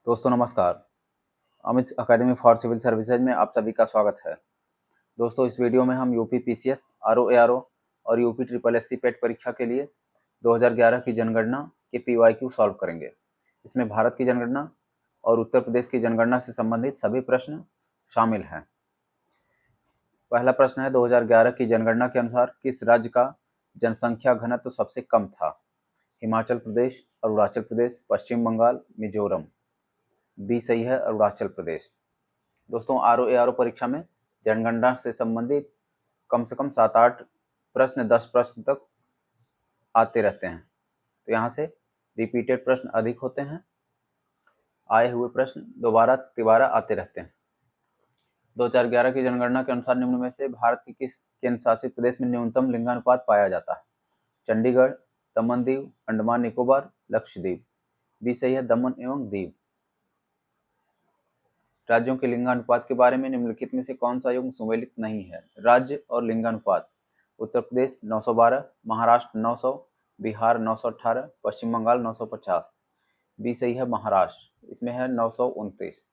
दोस्तों नमस्कार। Amit academy for civil services में आप सभी का स्वागत है। दोस्तों इस वीडियो में हम यूपी पीसीएस, आरओ एआरओ और यूपी ट्रिपल एससी पेट परीक्षा के लिए 2011 की जनगणना के पीवाईक्यू सॉल्व करेंगे। इसमें भारत की जनगणना और उत्तर प्रदेश की जनगणना से संबंधित सभी प्रश्न शामिल हैं। पहला प्रश्न है, 2011 की जनगणना के अनुसार किस राज्य का जनसंख्या घनत्व सबसे कम था? हिमाचल प्रदेश, अरुणाचल प्रदेश, पश्चिम बंगाल, मिजोरम। बी सही है, अरुणाचल प्रदेश। दोस्तों आरओ एआरओ परीक्षा में जनगणना से संबंधित कम से कम 7-8 प्रश्न 10 प्रश्न तक आते रहते हैं, तो यहाँ से रिपीटेड प्रश्न अधिक होते हैं, आए हुए प्रश्न दोबारा तिबारा आते रहते हैं। 2011 की जनगणना के अनुसार निम्न में से भारत के किस केंद्र शासित प्रदेश में न्यूनतम लिंगानुपात पाया जाता है? चंडीगढ़, दमन दीव, अंडमान निकोबार, लक्षद्वीप। बी सही है, दमन एवं दीव। राज्यों के लिंगानुपात के बारे में निम्नलिखित में से कौन सा युग्म सुमेलित नहीं है? राज्य और लिंगानुपात: उत्तर प्रदेश 912, महाराष्ट्र 900, बिहार 918, पश्चिम बंगाल 950। बी सही है, महाराष्ट्र, इसमें है 929।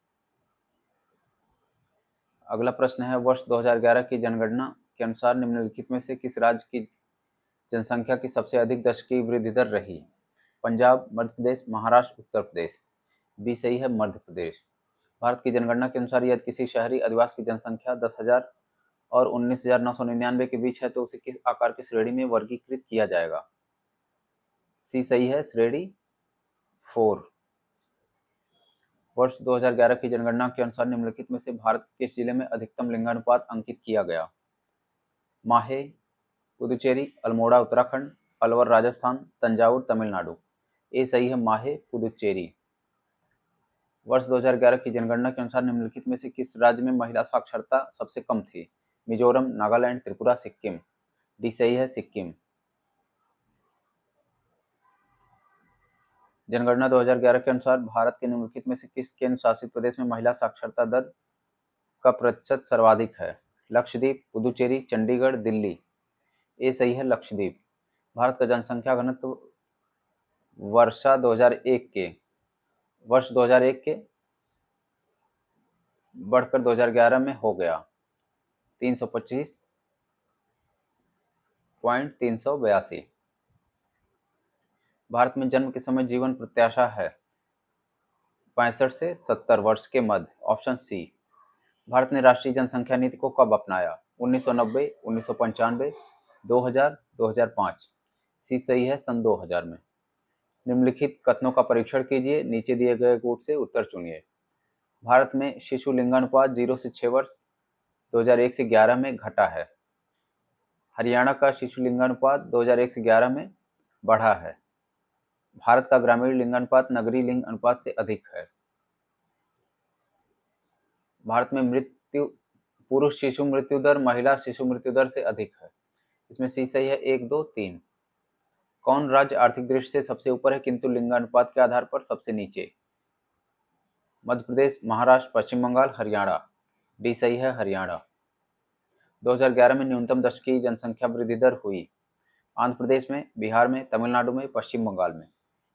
अगला प्रश्न है, वर्ष 2011 की जनगणना के अनुसार निम्नलिखित में से किस राज्य की जनसंख्या की सबसे अधिक दशकीय वृद्धि दर रही? पंजाब, मध्य प्रदेश, महाराष्ट्र, उत्तर प्रदेश। बी सही है, मध्य प्रदेश। भारत की जनगणना के अनुसार यदि किसी शहरी अधिवास की जनसंख्या 10,000 और 19,999 के बीच है तो उसे किस आकार की श्रेणी में वर्गीकृत किया जाएगा? सी सही है, श्रेणी 4। वर्ष 2011 की जनगणना के अनुसार निम्नलिखित में से भारत के किस जिले में अधिकतम लिंगानुपात अंकित किया गया? माहे, पुदुचेरी, अल्मोड़ा उत्तराखंड, अलवर राजस्थान, तंजावुर तमिलनाडु। ए सही है, माहे पुदुचेरी। वर्ष 2011 की जनगणना के अनुसार निम्नलिखित में से किस राज्य में महिला साक्षरता सबसे कम थी? मिजोरम, नागालैंड, त्रिपुरा, सिक्किम। डी सही है, सिक्किम। जनगणना 2011 के अनुसार भारत के निम्नलिखित में से किस केंद्र शासित प्रदेश में महिला साक्षरता दर का प्रतिशत सर्वाधिक है? लक्षद्वीप, पुदुचेरी, चंडीगढ़, दिल्ली। ए सही है, लक्षद्वीप। भारत का जनसंख्या घनत्व वर्ष 2001 के बढ़कर 2011 में हो गया 325.382। भारत में जन्म के समय जीवन प्रत्याशा है 65 से 70 वर्ष के मध्य। Option C. भारत ने राष्ट्रीय जनसंख्या नीति को कब अपनाया? 1990, 1995, 2000, 2005। सी सही है, सन 2000 में। निम्नलिखित कथनों का परीक्षण कीजिए, नीचे दिए गए गुण से उत्तर चुनिए। भारत में शिशु लिंगानुपात 0 से 6 वर्ष 2001 से 11 में घटा है। हरियाणा का शिशु लिंगानुपात 2001 से 11 में बढ़ा है। भारत का ग्रामीण लिंगानुपात नगरीय लिंग अनुपात से अधिक है। भारत में पुरुष शिशु मृत्यु दर महिला शिशु मृत्यु दर से अधिक है। इसमें सी सही है, 1, 2, 3। कौन राज्य आर्थिक दृष्टि से सबसे ऊपर है किंतु लिंगानुपात के आधार पर सबसे नीचे? मध्य प्रदेश, महाराष्ट्र, पश्चिम बंगाल, हरियाणा। डी सही है, हरियाणा। 2011 में न्यूनतम दशकीय जनसंख्या वृद्धि दर हुई? आंध्र प्रदेश में, बिहार में, तमिलनाडु में, पश्चिम बंगाल में।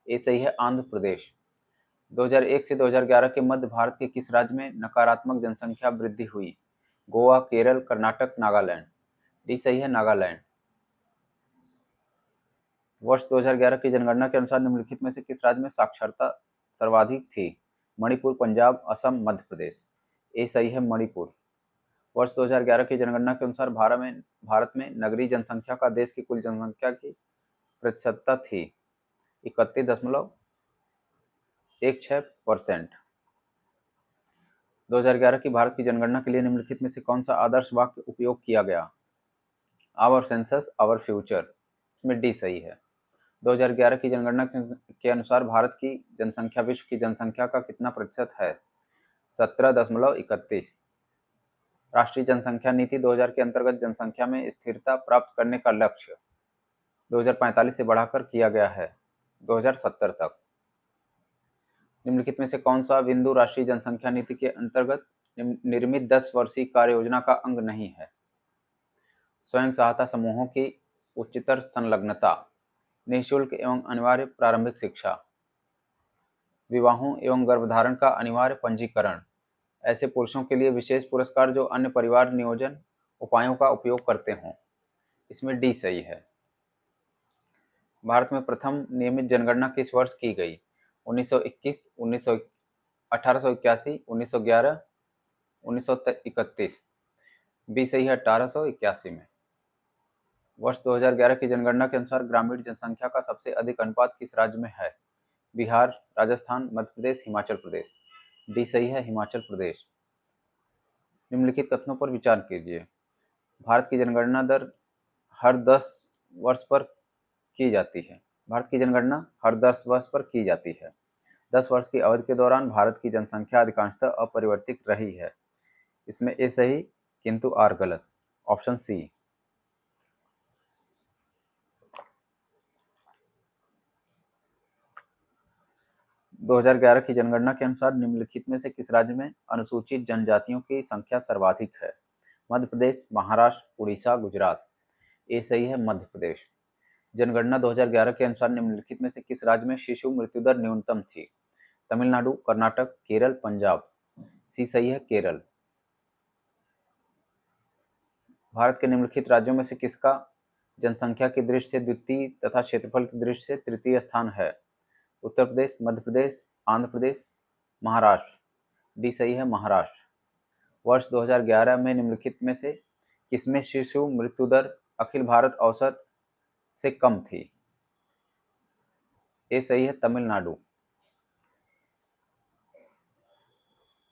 ए सही है, आंध्र प्रदेश। 2001 से 2011 के मध्य भारत के किस राज्य में नकारात्मक जनसंख्या वृद्धि हुई? गोवा, केरल, कर्नाटक, नागालैंड। डी सही है, नागालैंड। वर्ष 2011 की जनगणना के अनुसार निम्नलिखित में से किस राज्य में साक्षरता सर्वाधिक थी? मणिपुर, पंजाब, असम, मध्य प्रदेश। ए सही है, मणिपुर। वर्ष 2011 की जनगणना के अनुसार भारत में नगरीय जनसंख्या का देश की कुल जनसंख्या की प्रतिशतता थी 31.16%। 2011 की भारत की जनगणना के लिए निम्नलिखित में से कौन सा आदर्श वाक्य उपयोग किया गया? Our census our future. इसमें डी सही है। 2011 की जनगणना के अनुसार भारत की जनसंख्या विश्व की जनसंख्या का कितना प्रतिशत है? 17.31। राष्ट्रीय जनसंख्या नीति 2000 के अंतर्गत जनसंख्या में स्थिरता प्राप्त करने का लक्ष्य 2045 से बढ़ाकर किया गया है 2070 तक। निम्नलिखित में से कौन सा बिंदु राष्ट्रीय जनसंख्या नीति के अंतर्गत निर्मित 10 वर्षीय कार्य योजना का अंग नहीं है? स्वयं सहायता समूहों की उच्चतर संलग्नता, निःशुल्क एवं अनिवार्य प्रारंभिक शिक्षा। विवाहों एवं गर्भधारण का अनिवार्य पंजीकरण, ऐसे पुरुषों के लिए विशेष पुरस्कार जो अन्य परिवार नियोजन उपायों का उपयोग करते हों। इसमें डी सही है। भारत में प्रथम नियमित जनगणना किस वर्ष की गई? 1921, 1881, 1911, 1931। बी सही है 1881 में। वर्ष 2011 की जनगणना के अनुसार ग्रामीण जनसंख्या का सबसे अधिक अनुपात किस राज्य में है? बिहार, राजस्थान, मध्य प्रदेश, हिमाचल प्रदेश। डी सही है हिमाचल प्रदेश। निम्नलिखित कथनों पर विचार कीजिए। भारत की जनगणना दर हर 10 वर्ष पर की जाती है। भारत की जनगणना हर 10 वर्ष पर की जाती है। 10 वर्ष की अवधि के दौरान भारत की जनसंख्या अधिकांशतः अपरिवर्तित रही है। इसमें ए सही किंतु आर गलत। Option C. 2011 की जनगणना के अनुसार निम्नलिखित में से किस राज्य में अनुसूचित जनजातियों की संख्या सर्वाधिक है? मध्य प्रदेश, महाराष्ट्र, उड़ीसा, गुजरात। ए सही है मध्य प्रदेश। जनगणना 2011 के अनुसार निम्नलिखित में से किस राज्य में शिशु मृत्यु दर न्यूनतम थी? तमिलनाडु, कर्नाटक, केरल, पंजाब। सी सही है केरल। भारत के निम्नलिखित राज्यों में से किसका जनसंख्या की दृष्टि से द्वितीय तथा क्षेत्रफल की दृष्टि से तृतीय स्थान है? उत्तर प्रदेश, मध्य प्रदेश, आंध्र प्रदेश, महाराष्ट्र। डी सही है महाराष्ट्र। वर्ष 2011 में निम्नलिखित में से किसमें शिशु मृत्यु दर अखिल भारत औसत से कम थी? ए सही है तमिलनाडु।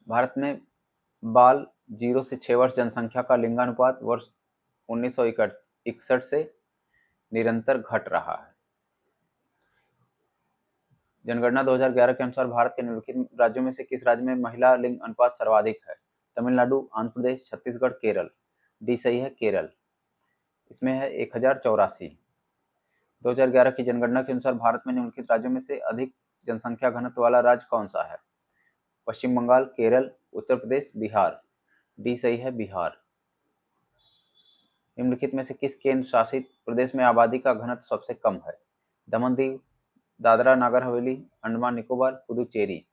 भारत में बाल 0 से 6 वर्ष जनसंख्या का लिंगानुपात वर्ष 1961 से निरंतर घट रहा है। जनगणना 2011 के अनुसार भारत के निम्नलिखित राज्यों में से किस राज्य में महिला लिंग अनुपात सर्वाधिक है? तमिलनाडु, आंध्र प्रदेश, छत्तीसगढ़, केरल। डी सही है केरल। इसमें है 1084। 2011 की जनगणना के अनुसार भारत में निम्नलिखित राज्यों में से अधिक जनसंख्या घनत्व वाला राज्य कौन सा है? पश्चिम बंगाल, केरल, उत्तर प्रदेश, बिहार। डी सही है बिहार। निम्नलिखित में से किस केंद्र शासित प्रदेश में आबादी का घनत्व सबसे कम है? दमन दीव, दादरा नागर हवेली, अंडमान निकोबार, पुदुचेरी।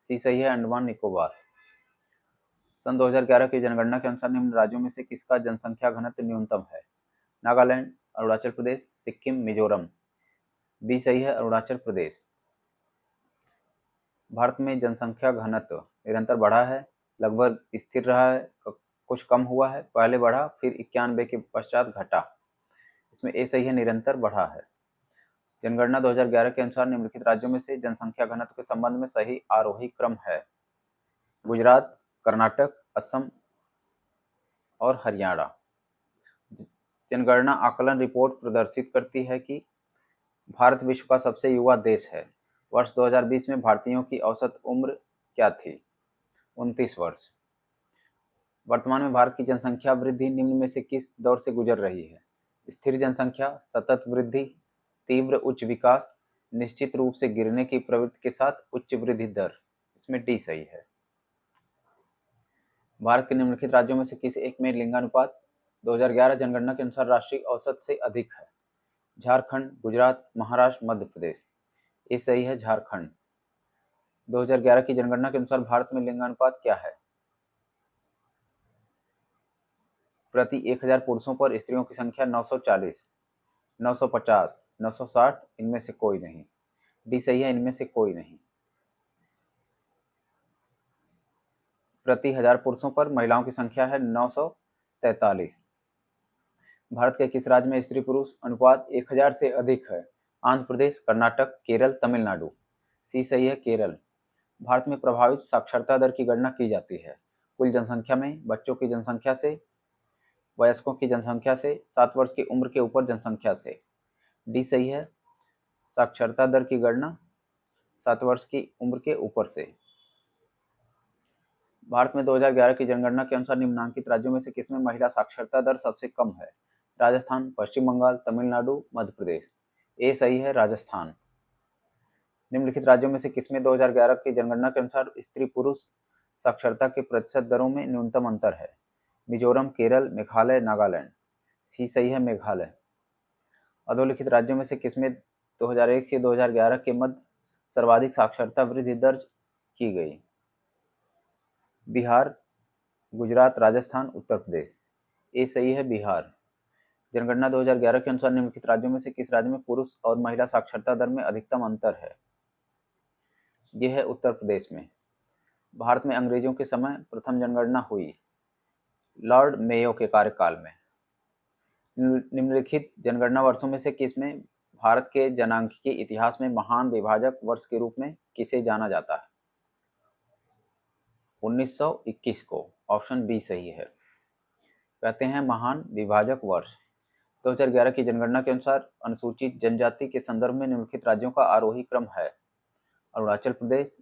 सी सही है अंडमान निकोबार। सन 2011 की जनगणना के अनुसार निम्न राज्यों में से किसका जनसंख्या घनत्व न्यूनतम है? नागालैंड, अरुणाचल प्रदेश, सिक्किम, मिजोरम। बी सही है अरुणाचल प्रदेश। भारत में जनसंख्या घनत्व निरंतर बढ़ा है, लगभग स्थिर रहा है, कुछ कम हुआ है, पहले बढ़ा फिर 91 के पश्चात घटा। इसमें ए सही है निरंतर बढ़ा है। जनगणना 2011 के अनुसार निम्नलिखित राज्यों में से जनसंख्या घनत्व के संबंध में सही आरोही क्रम है? गुजरात, कर्नाटक, असम और हरियाणा। जनगणना आकलन रिपोर्ट प्रदर्शित करती है कि भारत विश्व का सबसे युवा देश है। वर्ष 2020 में भारतीयों की औसत उम्र क्या थी? 29 वर्ष। वर्तमान में भारत की जनसंख्या वृद्धि निम्न में से किस दौर से गुजर रही है? स्थिर जनसंख्या, सतत वृद्धि, तीव्र उच्च विकास, निश्चित रूप से गिरने की प्रवृत्ति के साथ उच्च वृद्धि दर। इसमें डी सही है। भारत के निम्नलिखित राज्यों में से किस एक में लिंगानुपात 2011 जनगणना के अनुसार राष्ट्रीय औसत से अधिक है? झारखंड, गुजरात, महाराष्ट्र, मध्य प्रदेश। ये सही है झारखंड। 2011 की जनगणना के अनुसार भारत में लिंगानुपात क्या है? प्रति 1000 पुरुषों पर स्त्रियों की संख्या 940, 950, 960, इनमें से कोई नहीं। डी सही है इनमें से कोई नहीं। प्रति 1000 पुरुषों पर महिलाओं की संख्या है 943। भारत के किस राज्य में स्त्री पुरुष अनुपात 1000 से अधिक है? आंध्र प्रदेश, कर्नाटक, केरल, तमिलनाडु। सी सही है केरल। भारत में प्रभावित साक्षरता दर की गणना की जाती है कुल जनसंख्या में, बच्चों की जनसंख्या से, वयस्कों की जनसंख्या से, 7 वर्ष की उम्र के ऊपर जनसंख्या से। डी सही है साक्षरता दर की गणना 7 वर्ष की उम्र के ऊपर से। भारत में 2011 की जनगणना के अनुसार निम्नांकित राज्यों में से किसमें महिला साक्षरता दर सबसे कम है? राजस्थान, पश्चिम बंगाल, तमिलनाडु, मध्य प्रदेश। ए सही है राजस्थान। निम्नलिखित राज्यों में से किसमें 2011 की जनगणना के अनुसार स्त्री पुरुष साक्षरता के प्रतिशत दरों में न्यूनतम अंतर है? मिजोरम, केरल, मेघालय, नागालैंड। सी सही है मेघालय। अधोलिखित राज्यों में से किसमें 2001 से 2011 के मध्य सर्वाधिक साक्षरता वृद्धि दर्ज की गई? बिहार, गुजरात, राजस्थान, उत्तर प्रदेश। ये सही है बिहार। जनगणना 2011 के अनुसार निम्नलिखित राज्यों में से किस राज्य में पुरुष और महिला साक्षरता दर में अधिकतम अंतर है? यह है उत्तर प्रदेश में। भारत में अंग्रेजों के समय प्रथम जनगणना हुई लॉर्ड मेयो के कार्यकाल में। निम्नलिखित जनगणना वर्षों में से किसमें भारत के जनांकीय इतिहास में महान विभाजक वर्ष के रूप में किसे जाना जाता है? 1921 को। ऑप्शन बी सही है। कहते हैं महान विभाजक वर्ष। 2011 की जनगणना के अनुसार अनुसूचित जनजाति के संदर्भ में निम्नलिखित राज्यों का आरोही क्रम है? अरुणाचल प्रदेश,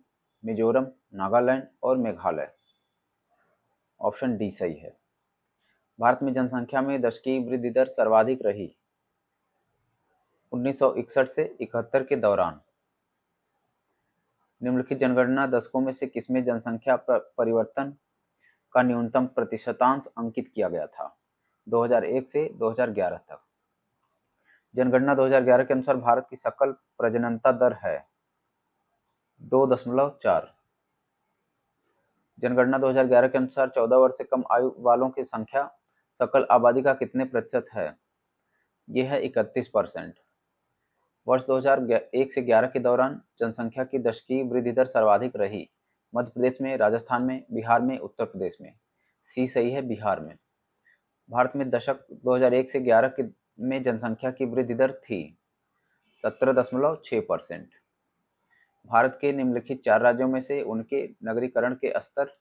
मिजोरम, नागालैंड और मेघालय। ऑप्शन डी सही है। भारत में जनसंख्या में दशकीय वृद्धि दर सर्वाधिक रही 1961 से 71 के दौरान। निम्नलिखित जनगणना दशकों में से किसमें जनसंख्या परिवर्तन का न्यूनतम प्रतिशतांश अंकित किया गया था? 2001 से 2011 तक। जनगणना 2011 के अनुसार भारत की सकल प्रजननता दर है 2.4। जनगणना 2011 के अनुसार 14 वर्ष से कम आयु वालों की संख्या सकल आबादी का कितने प्रतिशत है? यह है 31%। वर्ष 2001 से 11 के दौरान जनसंख्या की दशकीय वृद्धि दर सर्वाधिक रही मध्य प्रदेश में, राजस्थान में, बिहार में, उत्तर प्रदेश में। सी सही है बिहार में। भारत में दशक 2001 से 11 में जनसंख्या की वृद्धि दर थी 17.6%। भारत के निम्नलिखित 4 राज्यों में से उनके नगरीकरण के स्तर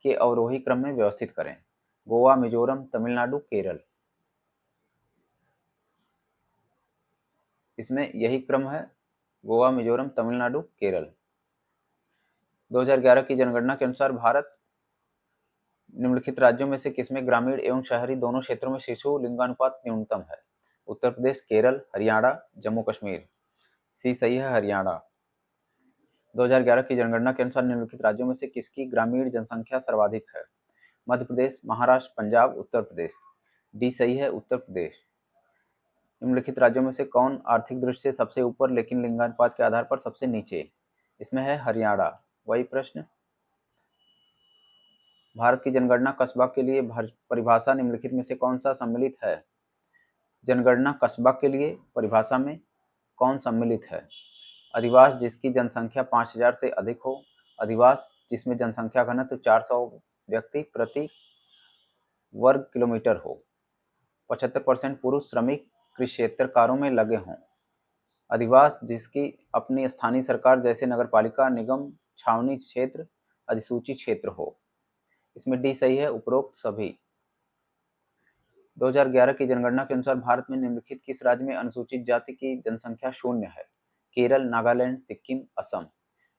के अवरोही क्रम में व्यवस्थित करें? गोवा, मिजोरम, तमिलनाडु, केरल। इसमें यही क्रम है, गोवा, मिजोरम, तमिलनाडु, केरल। 2011 की जनगणना के अनुसार भारत निम्नलिखित राज्यों में से किसमें ग्रामीण एवं शहरी दोनों क्षेत्रों में शिशु लिंगानुपात न्यूनतम है? उत्तर प्रदेश, केरल, हरियाणा, जम्मू कश्मीर। सी सही है हरियाणा। 2011 की जनगणना के अनुसार निम्नलिखित राज्यों में से किसकी ग्रामीण जनसंख्या सर्वाधिक है? मध्य प्रदेश, महाराष्ट्र, पंजाब, उत्तर प्रदेश। डी सही है उत्तर प्रदेश। निम्नलिखित राज्यों में से कौन आर्थिक दृष्टि से सबसे ऊपर लेकिन लिंगानुपात के आधार पर सबसे नीचे? इसमें है हरियाणा। वही प्रश्न। भारत की जनगणना कस्बा के लिए परिभाषा निम्नलिखित में से कौन सा सम्मिलित है? जनगणना कस्बा के लिए परिभाषा में कौन सम्मिलित है? अधिवास जिसकी जनसंख्या 5000 से अधिक हो, अधिवास जिसमें जनसंख्या घनत्व 400 व्यक्ति प्रति वर्ग किलोमीटर हो, 75% पुरुष श्रमिक कृषि क्षेत्र कार्यों में लगे हों, अधिवास जिसकी अपनी स्थानीय सरकार जैसे नगरपालिका, निगम, छावनी क्षेत्र, अधिसूचित क्षेत्र हो। इसमें डी सही है उपरोक्त सभी। 2011 की जनगणना के अनुसार भारत में निम्नलिखित किस राज्य में अनुसूचित जाति की जनसंख्या शून्य है? केरल, नागालैंड, सिक्किम, असम।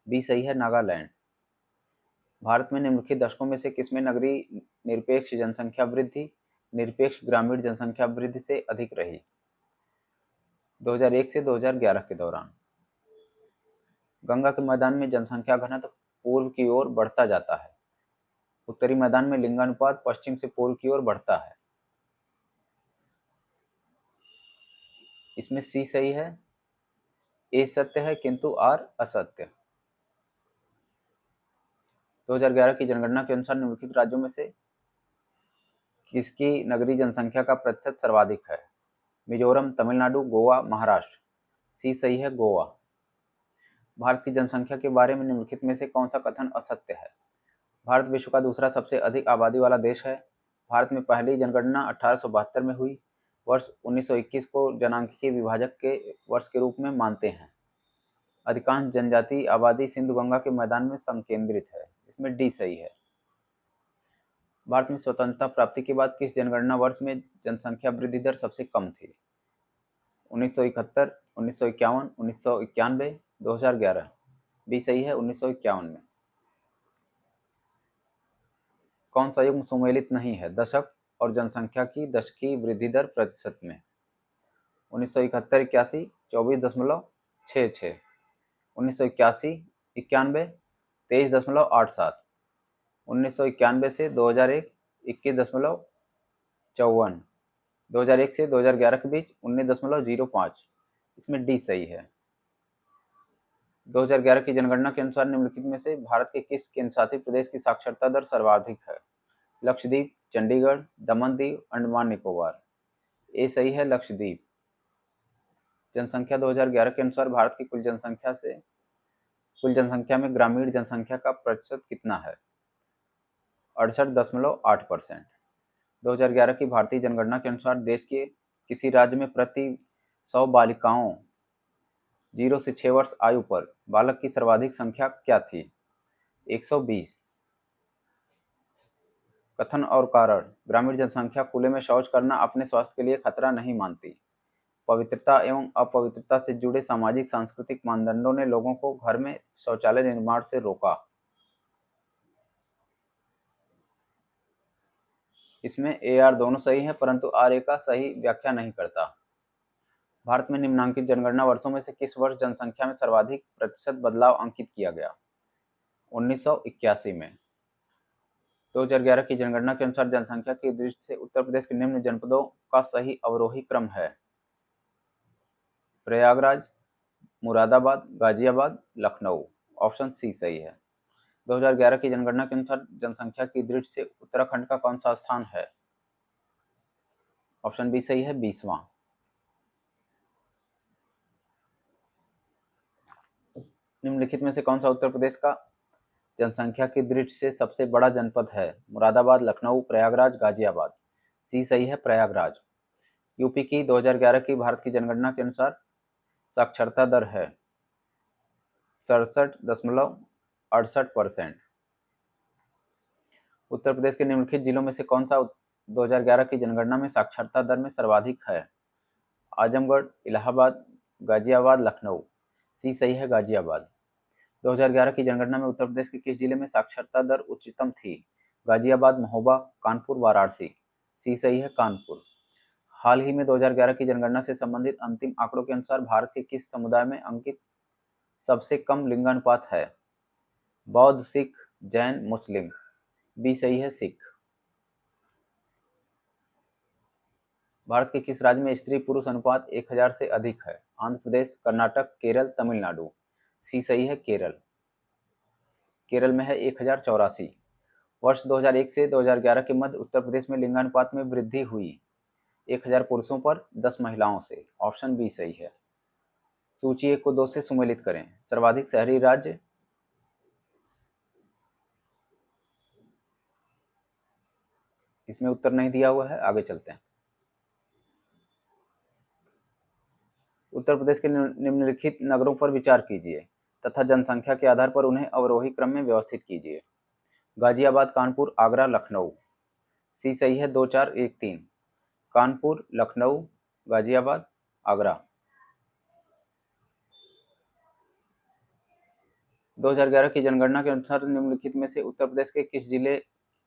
बी सही है नागालैंड। भारत में निम्नलिखित दशकों में से किसमें नगरीय निरपेक्ष जनसंख्या वृद्धि निरपेक्ष ग्रामीण जनसंख्या वृद्धि से अधिक रही? 2001 से 2011 के दौरान। गंगा के मैदान में जनसंख्या घनत्व पूर्व की ओर बढ़ता जाता है, उत्तरी मैदान में लिंगानुपात पश्चिम से पूर्व की ओर बढ़ता है। इसमें सी सही है। ए सत्य है किंतु आर असत्य। 2011 की जनगणना के अनुसार निम्नलिखित राज्यों में से किसकी नगरीय जनसंख्या का प्रतिशत सर्वाधिक है? मिजोरम, तमिलनाडु, गोवा, महाराष्ट्र। सी सही है गोवा। भारत की जनसंख्या के बारे में निम्नलिखित में से कौन सा कथन असत्य है? भारत विश्व का दूसरा सबसे अधिक आबादी वाला देश है। भारत में पहली जनगणना 1872 में हुई। वर्ष 1921 को जनांकीय विभाजक के वर्ष के रूप में मानते हैं। अधिकांश जनजातीय आबादी सिंधु गंगा के मैदान में संकेंद्रित है। इसमें डी सही है। भारत में स्वतंत्रता प्राप्ति के बाद किस जनगणना वर्ष में जनसंख्या वृद्धि दर सबसे कम थी? 1971, 1951, 1991, 2011। बी सही है 1951 में। कौन सा युग्म सुमेलित नहीं है दशक और जनसंख्या की दशकीय वृद्धि दर प्रतिशत में? 1971 81 24.66, 1981 91 23.87, 1991 से 2001 21.54, 2001 से 2011 के बीच 19.05। इसमें डी सही है। 2011 की जनगणना के अनुसार निम्नलिखित में से भारत के किस केंद्रशासित प्रदेश की साक्षरता दर सर्वाधिक है? लक्षद्वीप, चंडीगढ़, दमन दीव, अंडमान निकोबार। ए सही है, लक्षद्वीप। जनसंख्या 2011 के अनुसार भारत की कुल जनसंख्या में ग्रामीण जनसंख्या का प्रतिशत कितना है? 68.8%। 2011 की भारतीय जनगणना के अनुसार देश के किसी राज्य में प्रति 100 बालिकाओं 0 से 6 वर्ष आयु पर बालक की सर्वाधिक संख्या क्या थी? 120। कथन और कारण। ग्रामीण जनसंख्या खुले में शौच करना अपने स्वास्थ्य के लिए खतरा नहीं मानती। पवित्रता एवं अपवित्रता से जुड़े सामाजिक सांस्कृतिक मानदंडों ने लोगों को घर में शौचालय निर्माण से रोका। इसमें ए आर दोनों सही है, परंतु आर ए का सही व्याख्या नहीं करता। भारत में निम्नांकित जनगणना वर्षों में से किस वर्ष जनसंख्या में सर्वाधिक प्रतिशत बदलाव अंकित किया गया? 1981 में। 2011 की जनगणना के अनुसार जनसंख्या की दृष्टि से उत्तर प्रदेश के निम्न जनपदों का सही अवरोही क्रम है: प्रयागराज, मुरादाबाद, गाजियाबाद, लखनऊ। ऑप्शन सी सही है। 2011 की जनगणना के अनुसार जनसंख्या की दृष्टि से उत्तराखंड का कौन सा स्थान है? ऑप्शन बी सही है, 20वां। निम्नलिखित में से कौन सा उत्तर प्रदेश का जनसंख्या की दृष्टि से सबसे बड़ा जनपद है? मुरादाबाद, लखनऊ, प्रयागराज, गाजियाबाद। सी सही है, प्रयागराज। यूपी की 2011 की भारत की जनगणना के अनुसार साक्षरता दर है 67.68%। उत्तर प्रदेश के निम्नलिखित जिलों में से कौन सा 2011 की जनगणना में साक्षरता दर में सर्वाधिक है? आजमगढ़, इलाहाबाद, गाजियाबाद, लखनऊ। सी सही है, गाजियाबाद। 2011 की जनगणना में उत्तर प्रदेश के किस जिले में साक्षरता दर उच्चतम थी? गाजियाबाद, महोबा, कानपुर, वाराणसी। सी सही है, कानपुर। हाल ही में 2011 की जनगणना से संबंधित अंतिम आंकड़ों के अनुसार भारत के किस समुदाय में अंकित सबसे कम लिंगानुपात है? बौद्ध, सिख, जैन, मुस्लिम। बी सही है, सिख। भारत के किस राज्य में स्त्री पुरुष अनुपात 1000 से अधिक है? आंध्र प्रदेश, कर्नाटक, केरल, तमिलनाडु। सी सही है, केरल। केरल में है 1084। वर्ष 2001 से 2011 के मध्य उत्तर प्रदेश में लिंगानुपात में वृद्धि हुई 1000 पुरुषों पर 10 महिलाओं से। ऑप्शन बी सही है। सूची 1 को 2 से सुमेलित करें। सर्वाधिक शहरी राज्य, इसमें उत्तर नहीं दिया हुआ है, आगे चलते हैं। उत्तर प्रदेश के निम्नलिखित नगरों पर विचार कीजिए तथा जनसंख्या के आधार पर उन्हें अवरोही क्रम में व्यवस्थित कीजिए। गाजियाबाद, कानपुर, आगरा, लखनऊ। सी सही है, 2, 4, 1, 3। कानपुर, लखनऊ, गाजियाबाद, आगरा। 2011 की जनगणना के अनुसार निम्नलिखित में से उत्तर प्रदेश के किस जिले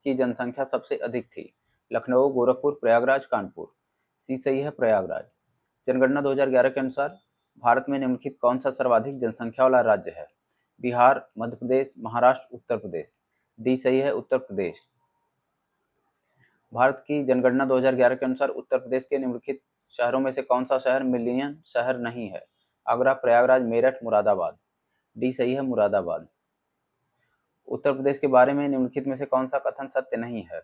की जनसंख्या सबसे अधिक थी? लखनऊ, गोरखपुर, प्रयागराज, कानपुर। सी सही है, प्रयागराज। जनगणना 2011 के अनुसार भारत में निम्नलिखित कौन सा सर्वाधिक जनसंख्या वाला राज्य है? बिहार, मध्य प्रदेश, महाराष्ट्र, उत्तर प्रदेश। डी सही है, उत्तर प्रदेश। भारत की जनगणना 2011 के अनुसार उत्तर प्रदेश के निम्नलिखित शहरों में से कौन सा शहर मिलियन शहर नहीं है? आगरा, प्रयागराज, मेरठ, मुरादाबाद। डी सही है, मुरादाबाद। उत्तर प्रदेश के बारे में निम्नलिखित में से कौन सा कथन सत्य नहीं है?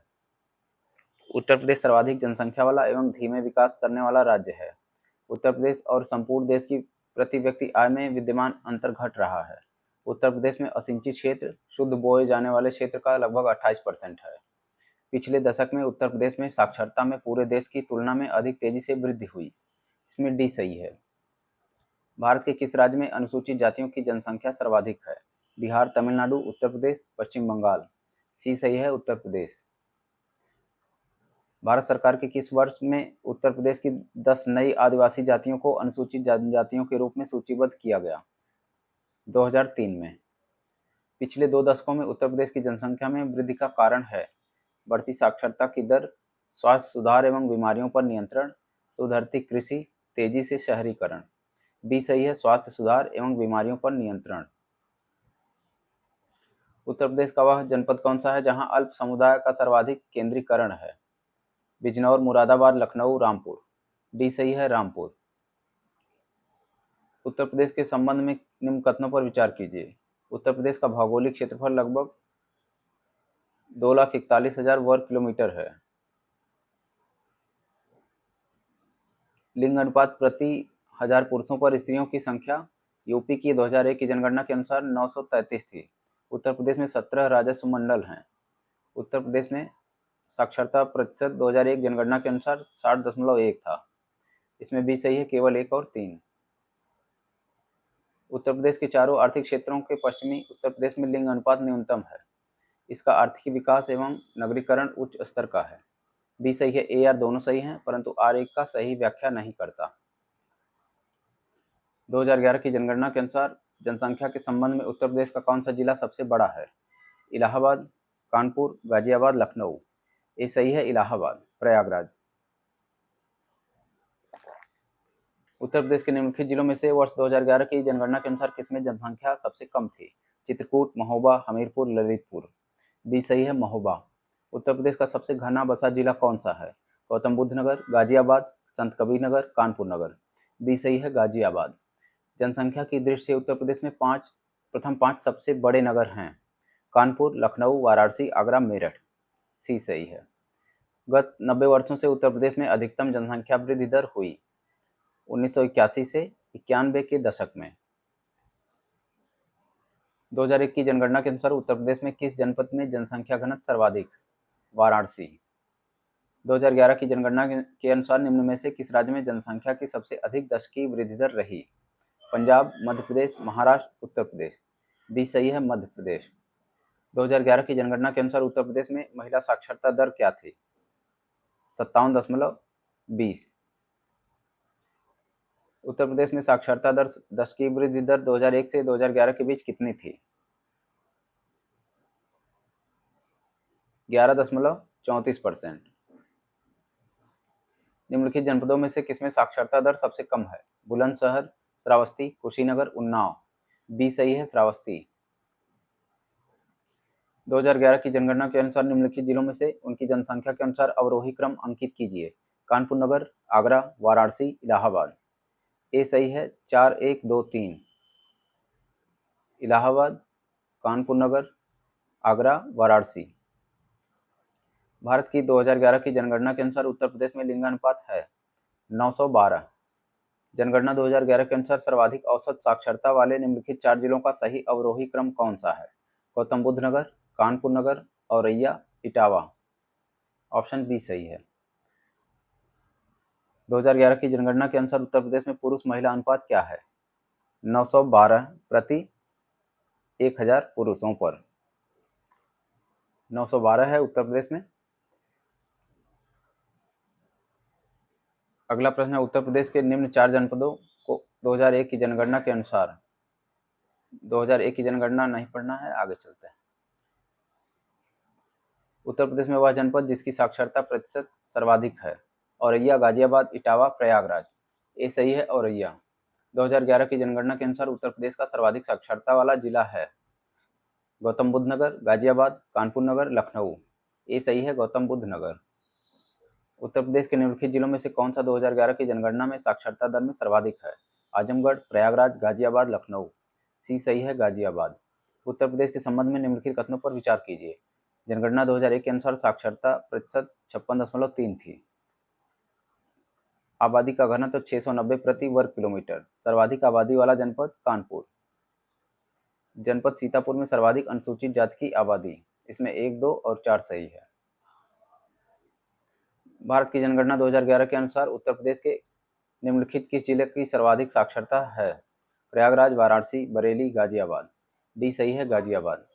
उत्तर प्रदेश सर्वाधिक जनसंख्या वाला एवं धीमे विकास करने वाला राज्य है। उत्तर प्रदेश और संपूर्ण देश की प्रति व्यक्ति आय में विद्यमान अंतर घट रहा है। उत्तर प्रदेश में असिंचित क्षेत्र शुद्ध बोए जाने वाले क्षेत्र का लगभग 28% है। पिछले दशक में उत्तर प्रदेश में साक्षरता में पूरे देश की तुलना में अधिक तेजी से वृद्धि हुई। इसमें डी सही है। भारत के किस राज्य में अनुसूचित जातियों की जनसंख्या सर्वाधिक है? बिहार, तमिलनाडु, उत्तर प्रदेश, पश्चिम बंगाल। सी सही है, उत्तर प्रदेश। भारत सरकार के किस वर्ष में उत्तर प्रदेश की 10 नई आदिवासी जातियों को अनुसूचित जनजातियों के रूप में सूचीबद्ध किया गया? 2003 में। पिछले 2 दशकों में उत्तर प्रदेश की जनसंख्या में वृद्धि का कारण है बढ़ती साक्षरता की दर, स्वास्थ्य सुधार एवं बीमारियों पर नियंत्रण, सुधरती कृषि, तेजी से शहरीकरण। बी सही है, स्वास्थ्य सुधार एवं बीमारियों पर नियंत्रण। उत्तर प्रदेश का वह जनपद कौन सा है जहां अल्प समुदाय का सर्वाधिक केंद्रीकरण है? बिजनौर, मुरादाबाद, लखनऊ, रामपुर। डी सही है, रामपुर। उत्तर प्रदेश के संबंध में निम्न कथनों पर विचार कीजिए। उत्तर प्रदेश का भौगोलिक क्षेत्रफल लगभग 2,41,000 वर्ग किलोमीटर है। लिंग अनुपात प्रति 1000 पुरुषों पर स्त्रियों की संख्या यूपी की 2001 की जनगणना के अनुसार 933 थी। उत्तर प्रदेश में 17 राजस्व मंडल हैं। उत्तर प्रदेश में साक्षरता प्रतिशत 2001 जनगणना के अनुसार 60.1 था। इसमें भी सही है, केवल 1 और 3। उत्तर प्रदेश के चारों आर्थिक क्षेत्रों के पश्चिमी उत्तर प्रदेश में लिंग अनुपात न्यूनतम है। इसका आर्थिक विकास एवं नगरीकरण उच्च स्तर का है। बी सही है, ए आर दोनों सही हैं, परंतु आर एक का सही व्याख्या नहीं करता। 2011 की जनगणना के अनुसार जनसंख्या के संबंध में उत्तर प्रदेश का कौन सा जिला सबसे बड़ा है? इलाहाबाद, कानपुर, गाजियाबाद, लखनऊ। ये सही है, इलाहाबाद। प्रयागराज। उत्तर प्रदेश के निम्नलिखित जिलों में से वर्ष 2011 की जनगणना के अनुसार किसमें जनसंख्या सबसे कम थी? चित्रकूट, महोबा, हमीरपुर, ललितपुर। बी सही है, महोबा। उत्तर प्रदेश का सबसे घना बसा जिला कौन सा है? गौतम बुद्ध नगर, गाजियाबाद, संत कबीर नगर, कानपुर नगर। बी सही है, गाजियाबाद। जनसंख्या की दृष्टि से उत्तर प्रदेश में प्रथम 5 सबसे बड़े नगर हैं: कानपुर, लखनऊ, वाराणसी, आगरा, मेरठ। सी सही है। गत 90 वर्षों से उत्तर प्रदेश में अधिकतम जनसंख्या वृद्धि दर हुई 1981 से 91 के दशक में। 2001 की जनगणना के अनुसार उत्तर प्रदेश में किस जनपद में जनसंख्या घनत्व सर्वाधिक? वाराणसी। 2011 की जनगणना के अनुसार निम्न में से किस राज्य में जनसंख्या की सबसे अधिक दशकीय वृद्धि दर रही? पंजाब, मध्य प्रदेश, महाराष्ट्र, उत्तर प्रदेश। बी सही है, मध्य प्रदेश। 2011 की जनगणना के अनुसार उत्तर प्रदेश में महिला साक्षरता दर क्या थी? 57.20। उत्तर प्रदेश में साक्षरता दर दशकीय वृद्धि दर 2001 से 2011 के बीच कितनी थी? 11.34%। निम्नलिखित जनपदों में से किसमें साक्षरता दर सबसे कम है? बुलंदशहर, श्रावस्ती, कुशीनगर, उन्नाव। बी सही है, श्रावस्ती। 2011 की जनगणना के अनुसार निम्नलिखित जिलों में से उनकी जनसंख्या के अनुसार अवरोही क्रम अंकित कीजिए: कानपुर नगर, आगरा, वाराणसी, इलाहाबाद। ए सही है, 4, 1, 2, 3। इलाहाबाद, कानपुर नगर, आगरा, वाराणसी। भारत की 2011 की जनगणना के अनुसार उत्तर प्रदेश में लिंगानुपात है 912। जनगणना 2011 के अनुसार सर्वाधिक औसत साक्षरता वाले निम्नलिखित 4 जिलों का सही अवरोही क्रम कौन सा है? गौतम बुद्ध नगर, कानपुर नगर, औरैया, इटावा। ऑप्शन बी सही है। 2011 की जनगणना के अनुसार उत्तर प्रदेश में पुरुष महिला अनुपात क्या है? 912 प्रति 1000 पुरुषों पर। 912 है उत्तर प्रदेश में। अगला प्रश्न है, उत्तर प्रदेश के निम्न 4 जनपदों को 2001 की जनगणना के अनुसार 2001 की जनगणना नहीं पढ़ना है, आगे चलते हैं। उत्तर प्रदेश में वह जनपद जिसकी साक्षरता प्रतिशत सर्वाधिक है: औरैया, गाजियाबाद, इटावा, प्रयागराज। ये सही है, औरैया। 2011 की जनगणना के अनुसार उत्तर प्रदेश का सर्वाधिक साक्षरता वाला जिला है: गौतम बुद्ध नगर, गाजियाबाद, कानपुर नगर, लखनऊ। ये सही है, गौतम बुद्ध नगर। उत्तर प्रदेश के निम्नलिखित जिलों में से कौन सा 2011 की जनगणना में साक्षरता दर में सर्वाधिक है? आजमगढ़, प्रयागराज, गाजियाबाद, लखनऊ। सी सही है, गाजियाबाद। उत्तर प्रदेश के संबंध में निम्नलिखित कथनों पर विचार कीजिए। जनगणना 2001 के अनुसार साक्षरता प्रतिशत 56.3 थी। आबादी का घनत्व 690 प्रति वर्ग किलोमीटर। सर्वाधिक आबादी वाला जनपद कानपुर। जनपद सीतापुर में सर्वाधिक अनुसूचित जाति की आबादी। इसमें 1, 2 और 4 सही है। भारत की जनगणना 2011 के अनुसार उत्तर प्रदेश के निम्नलिखित किस जिले की सर्वाधिक साक्षरता है? प्रयागराज, वाराणसी, बरेली, गाजियाबाद। डी सही है, गाजियाबाद।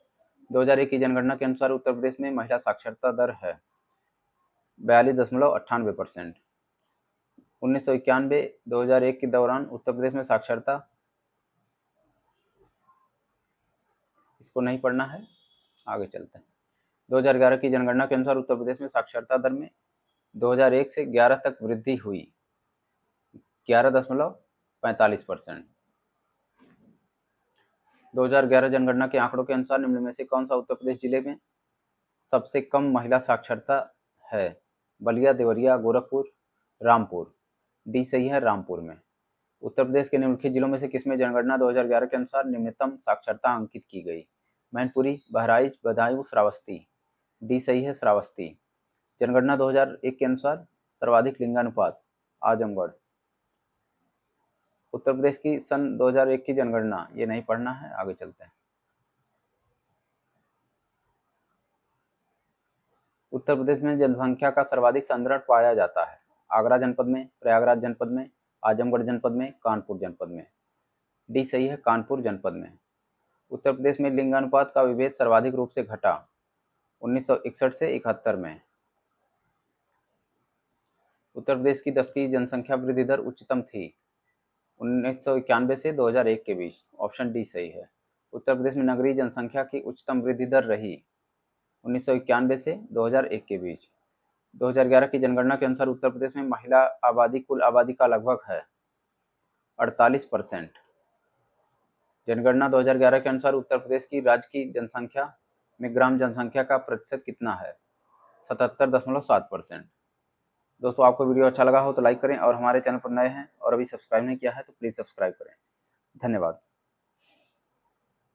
2001 की जनगणना के अनुसार उत्तर प्रदेश में महिला साक्षरता दर है 42.98%। 1991-2001 के दौरान उत्तर प्रदेश में साक्षरता, इसको नहीं पढ़ना है, आगे चलते हैं। 2011 की जनगणना के अनुसार उत्तर प्रदेश में साक्षरता दर में 2001 से 11 तक वृद्धि हुई 11.45%। 2011 जनगणना के आंकड़ों के अनुसार निम्न में से कौन सा उत्तर प्रदेश जिले में सबसे कम महिला साक्षरता है? बलिया, देवरिया, गोरखपुर, रामपुर। डी सही है, रामपुर में। उत्तर प्रदेश के निम्नलिखित जिलों में से किसमें जनगणना 2011 के अनुसार निम्नतम साक्षरता अंकित की गई? मैनपुरी, बहराइच, बदायूं, श्रावस्ती। डी सही है, श्रावस्ती। जनगणना 2001 के अनुसार सर्वाधिक लिंगानुपात आजमगढ़। उत्तर प्रदेश की सन 2001 की जनगणना, ये नहीं पढ़ना है, आगे चलते हैं। उत्तर प्रदेश में जनसंख्या का सर्वाधिक संग्रहण पाया जाता है? आगरा जनपद में, प्रयागराज जनपद में, आजमगढ़ जनपद में, कानपुर जनपद में। डी सही है, कानपुर जनपद में। उत्तर प्रदेश में लिंगानुपात का विभेद सर्वाधिक रूप से घटा 1961 से 71 में। उत्तर प्रदेश की 10वीं जनसंख्या वृद्धि दर उच्चतम थी 1991 से 2001 के बीच। ऑप्शन डी सही है। उत्तर प्रदेश में नगरीय जनसंख्या की उच्चतम वृद्धि दर रही 1991 से 2001 के बीच। 2011 की जनगणना के अनुसार उत्तर प्रदेश में महिला आबादी कुल आबादी का लगभग है 48%। जनगणना 2011 के अनुसार उत्तर प्रदेश की राज्य की जनसंख्या में ग्राम जनसंख्या का प्रतिशत कितना है? 77.7%। दोस्तों, आपको वीडियो अच्छा लगा हो तो लाइक करें और हमारे चैनल पर नए हैं और अभी सब्सक्राइब नहीं किया है तो प्लीज़ सब्सक्राइब करें। धन्यवाद।